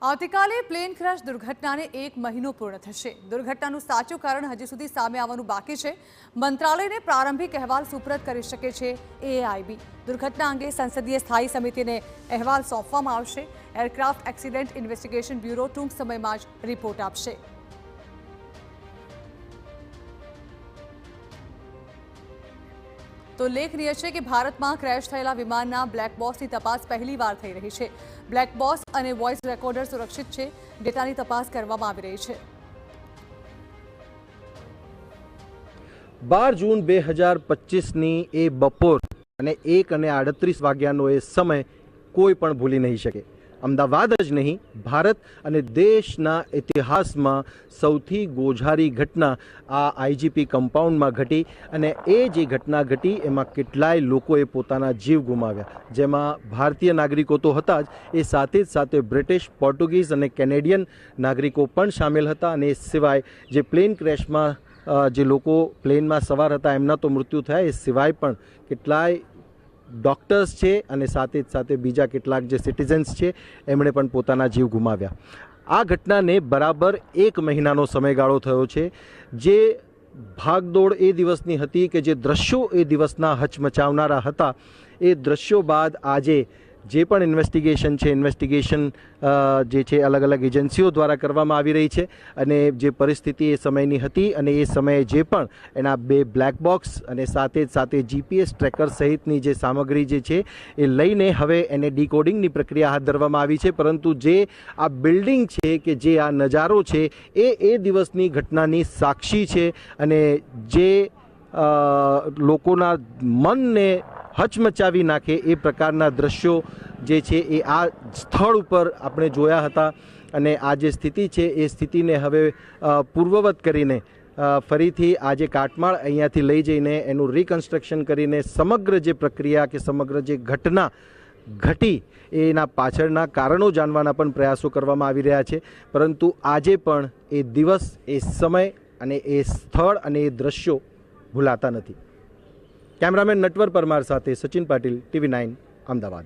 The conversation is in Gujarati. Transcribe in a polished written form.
આવતીકાલે પ્લેન ક્રેશ દુર્ઘટનાને 1 મહિનો પૂર્ણ થશે। દુર્ઘટનાનું સાચું કારણ હજી સુધી સામે આવવાનું બાકી છે। મંત્રાલયને પ્રારંભિક અહેવાલ સુપરત કરી શકે છે એઆઈબી। દુર્ઘટના અંગે સંસદીય સ્થાયી સમિતિને અહેવાલ સોંપવામાં આવશે। એરક્રાફ્ટ એક્સિડન્ટ ઇન્વેસ્ટિગેશન બ્યુરો ટૂંક સમયમાં જ રિપોર્ટ આપશે। તો લેખનીય છે કે ભારતમાં ક્રેશ થયેલા વિમાનના બ્લેક બોક્સની તપાસ પહેલીવાર થઈ રહી છે। બ્લેક બોક્સ અને વોઇસ રેકોર્ડર સુરક્ષિત છે। ડેટાની તપાસ કરવામાં આવી રહી છે। 12 જૂન 2025ની એ બપોર અને 1:38 વાગ્યાનો એ સમય કોઈ પણ ભૂલી નહીં શકે। અમદાવાદ જ નહીં, ભારત અને દેશના ઇતિહાસમાં સૌથી ગોઝારી ઘટના આ આઈજીપી કમ્પાઉન્ડમાં ઘટી અને એ જે ઘટના ઘટી એમાં કેટલાય લોકોએ પોતાના જીવ ગુમાવ્યા, જેમાં ભારતીય નાગરિકો તો હતા જ, એ સાથે જ સાથે બ્રિટિશ, પોર્ટુગીઝ અને કેનેડિયન નાગરિકો પણ સામેલ હતા। અને એ સિવાય જે પ્લેન ક્રેશમાં જે લોકો પ્લેનમાં સવાર હતા એમના તો મૃત્યુ થયા, એ સિવાય પણ કેટલાય ડૉક્ટર્સ છે અને સાથે જ સાથે બીજા કેટલાક જે સિટીઝન્સ છે એમણે પણ પોતાના જીવ ગુમાવ્યા। આ ઘટનાને બરાબર 1 મહિનાનો સમયગાળો થયો છે। જે ભાગદોડ એ દિવસની હતી કે જે દ્રશ્યો એ દિવસના હચમચાવનારા હતા, એ દ્રશ્યો બાદ આજે જે પણ ઇન્વેસ્ટિગેશન છે, ઇન્વેસ્ટિગેશન જે છે અલગ અલગ એજન્સીઓ દ્વારા કરવામાં આવી રહી છે। અને જે પરિસ્થિતિ એ સમયની હતી અને એ સમયે જે પણ એના 2 બ્લેક બોક્સ અને સાથે જ સાથે જીપીએસ ટ્રેકર સહિતની જે સામગ્રી જે છે એ લઈને હવે એને ડીકોડિંગની પ્રક્રિયા હાથ ધરવામાં આવી છે। પરંતુ જે આ બિલ્ડિંગ છે કે જે આ નજારો છે એ દિવસની ઘટનાની સાક્ષી છે અને જે લોકોના મનને હચમચાવી નાખે એ પ્રકારના દ્રશ્યો જે છે એ આ સ્થળ ઉપર આપણે જોયા હતા। અને આ જે સ્થિતિ છે એ સ્થિતિને હવે પૂર્વવત કરીને ફરીથી આજે કાટમાળ અહીંયાથી લઈ જઈને એનું રિકન્સ્ટ્રક્શન કરીને સમગ્ર જે પ્રક્રિયા કે સમગ્ર જે ઘટના ઘટી એના પાછળના કારણો જાણવાના પણ પ્રયાસો કરવામાં આવી રહ્યા છે। પરંતુ આજે પણ એ દિવસ, એ સમય અને એ સ્થળ અને એ દ્રશ્યો ભૂલાતા નથી। કેમેરામેન નટવર પરમાર સાથે સચિન પાટીલ, TV9 અમદાવાદ।